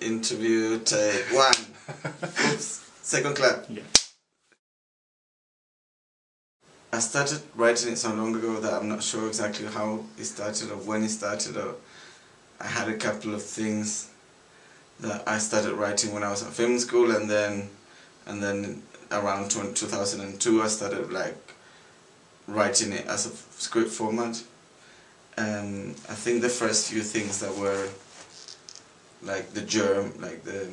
Interview take one. Oops. Second clap. Yeah. I started writing it so long ago that I'm not sure exactly how it started or when it started. Or I had a couple of things that I started writing when I was at film school, and then around 2002 I started like writing it as a script format. I think the first few things that were like the germ, like the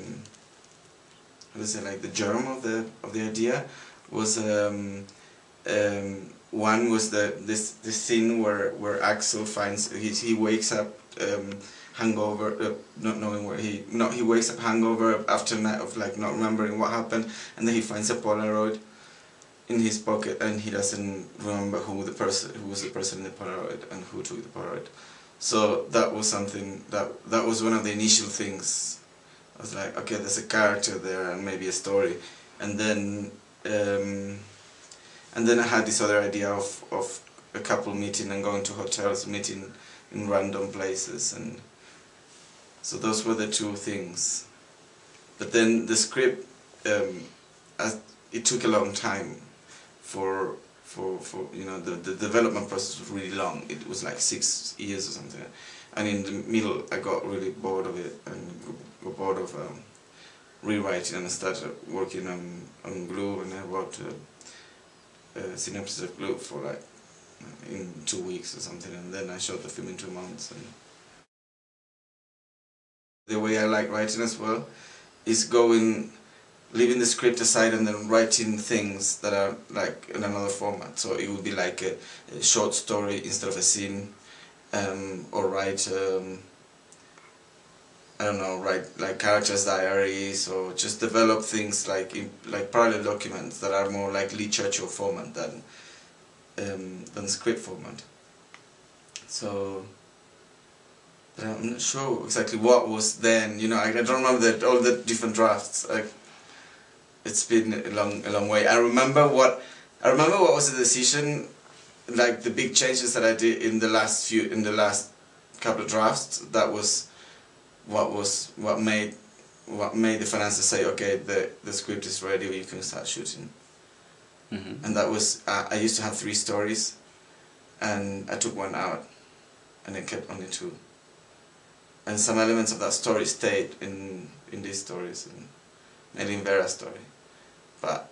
how to say, like the germ of the idea was one was this scene where Axel finds he wakes up hangover, not knowing where he wakes up hangover after a night of like not remembering what happened, and then he finds a Polaroid in his pocket and he doesn't remember who was the person in the Polaroid and who took the Polaroid. So that was something that was one of the initial things. I was like, okay, there's a character there and maybe a story, and then I had this other idea of a couple meeting and going to hotels, meeting in random places, and so those were the two things. But then the script, it took a long time for you know, the development process was really long. It was like 6 years or something, and in the middle I got really bored of it and got bored of rewriting, and I started working on Glue, and I wrote a synopsis of Glue for like in 2 weeks or something, and then I shot the film in 2 months. And the way I like writing as well is leaving the script aside and then writing things that are like in another format. So it would be like a short story instead of a scene, or write I don't know, write like characters' diaries, or just develop things like parallel documents that are more like literature format than script format. So I'm not sure exactly what was then. You know, I don't remember all the different drafts. It's been a long way. I remember what was the decision, like the big changes that I did in the last couple of drafts. That was what made the financiers say, okay, the script is ready, you can start shooting. Mm-hmm. And that was I used to have 3 stories, and I took 1 out, and I kept only 2. And some elements of that story stayed in these stories, and mainly in Vera's story. But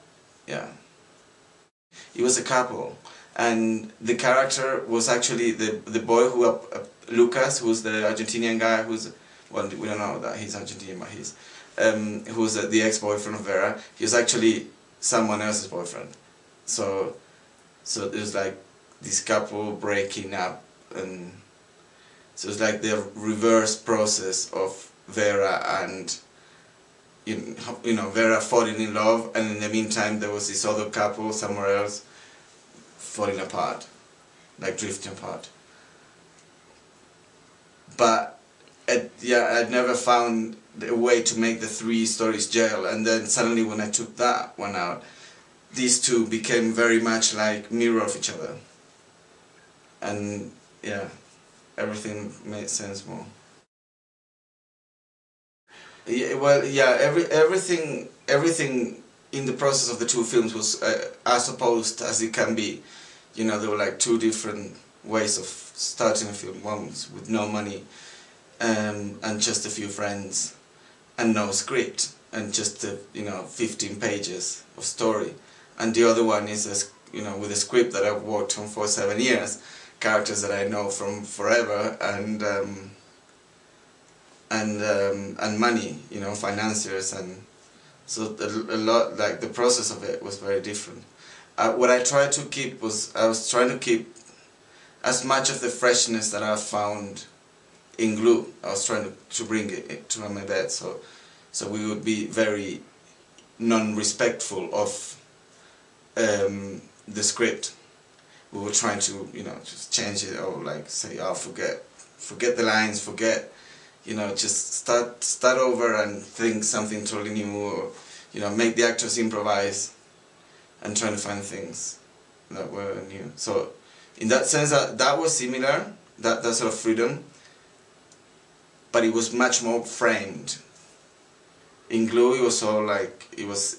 yeah, it was a couple, and the character was actually the boy who Lucas, who's the Argentinian guy, well, we don't know that he's Argentinian, but he's who's the ex-boyfriend of Vera. He was actually someone else's boyfriend. So it was like this couple breaking up, and so it's like the reverse process of Vera and you know Vera falling in love, and in the meantime there was this other couple somewhere else falling apart, like drifting apart. But I'd never found a way to make the 3 stories gel, and then suddenly when I took that one out, these 2 became very much like mirror of each other, and yeah, everything made sense more. Yeah, well, yeah, everything in the process of the 2 films was as opposed as it can be. You know, there were like 2 different ways of starting a film. One was with no money, and just a few friends, and no script, and just 15 pages of story. And the other one is with a script that I've worked on for 7 years, characters that I know from forever, and money, financiers, and so a lot, like the process of it was very different. What I tried to keep was, I was trying to keep as much of the freshness that I found in Glue. I was trying to bring it to Unmade Beds, so we would be very non-respectful of the script. We were trying to, just change it, or like say, oh, forget the lines, just start over and think something totally new, or make the actors improvise and trying to find things that were new. So in that sense, that was similar, that sort of freedom. but it was much more framed. In Glue, it was all like, it was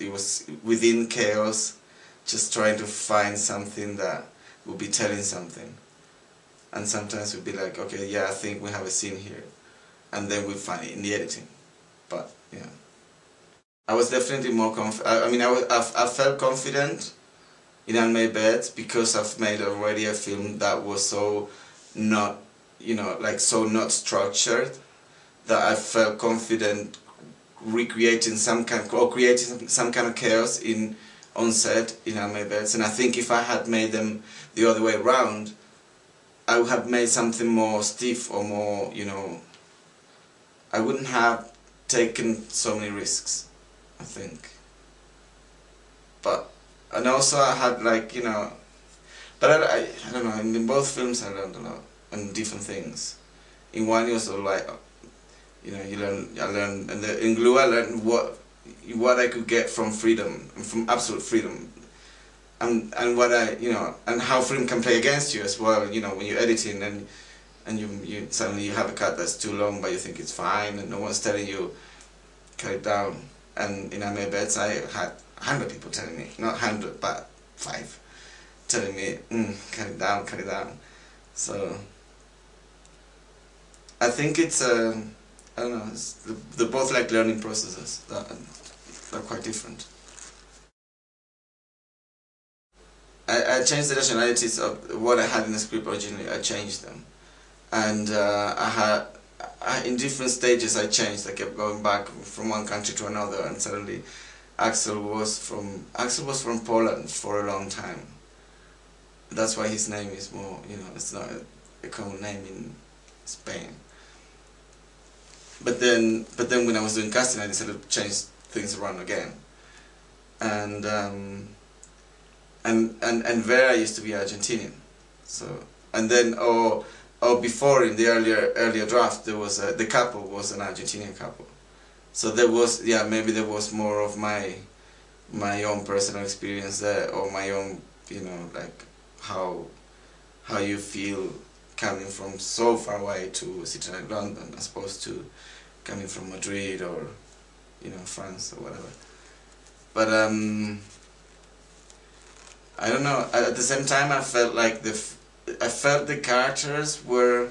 within chaos, just trying to find something that would be telling something. And sometimes we'd be like, okay, yeah, I think we have a scene here. And then we find it in the editing. But, yeah. I was definitely more I mean, I felt confident in Unmade Beds because I've made already a film that was so not, you know, like so not structured, that I felt confident recreating some kind, or creating some kind of chaos on set in Unmade Beds. And I think if I had made them the other way around, I would have made something more stiff or more, you know, I wouldn't have taken so many risks, I think. But, and also I had like, you know, but I don't know, in both films I learned a lot, and different things. In one it was all like, you know, I learned, and in Glue I learned what I could get from freedom, from absolute freedom. And what I, you know, and how freedom can play against you as well, you know, when you're editing and you suddenly you have a cut that's too long but you think it's fine and no one's telling you cut it down. And in Unmade Beds I had 100 people telling me, not 100 but 5, telling me cut it down, cut it down. So I think it's I don't know, they're both like learning processes that are quite different. I changed the nationalities of what I had in the script originally. I changed them, and in different stages I changed. I kept going back from one country to another, and suddenly Axel was from Poland for a long time. That's why his name is more, you know, it's not a common name in Spain. But then when I was doing casting, I decided to change things around again, and Vera used to be Argentinian, so, and then before in the earlier draft there was the couple was an Argentinian couple, so there was, yeah, maybe there was more of my own personal experience there, or my own, you know, like how you feel coming from so far away to a city like London as opposed to coming from Madrid or, you know, France or whatever. But I don't know, at the same time I felt like the characters were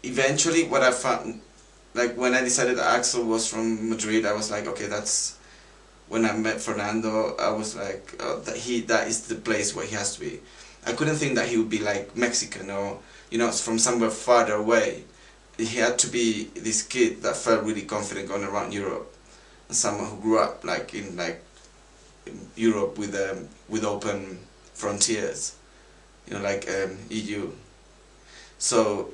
eventually what I found, like when I decided Axel was from Madrid, I was like, okay, that's when I met Fernando, I was like, oh, that is the place where he has to be. I couldn't think that he would be like Mexican or, you know, from somewhere farther away. He had to be this kid that felt really confident going around Europe, and someone who grew up like in Europe with open frontiers, you know, like EU. So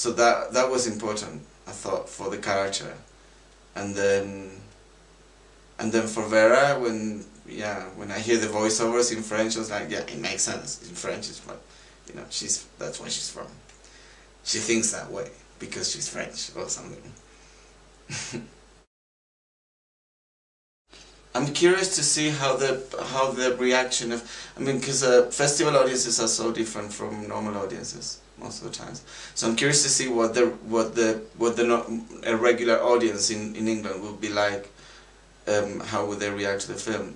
that was important, I thought, for the character, and then for Vera, when I hear the voiceovers in French, I was like, yeah, it makes sense. In French, it's what, you know, that's where she's from. She thinks that way because she's French or something. I'm curious to see how the reaction of, I mean, because festival audiences are so different from normal audiences most of the times. So I'm curious to see what a regular audience in England would be like. How would they react to the film?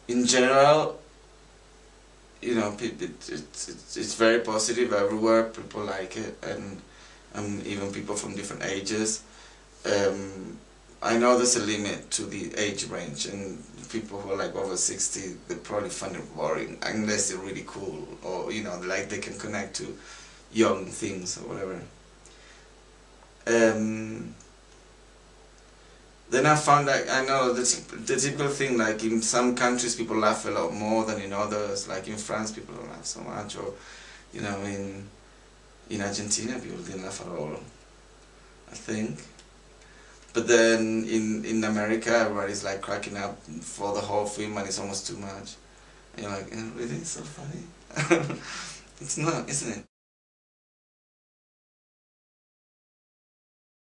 In general, you know, it's very positive everywhere. People like it, and even people from different ages. I know there's a limit to the age range, and people who are like over 60, they probably find it boring unless they're really cool, or, you know, like they can connect to young things or whatever. Then I found, like, I know the typical thing, like in some countries people laugh a lot more than in others. Like in France people don't laugh so much, or, you know, in Argentina people didn't laugh at all, I think. But then in America everybody's like cracking up for the whole film, and it's almost too much. And you're like, really? It's so funny? It's not, isn't it?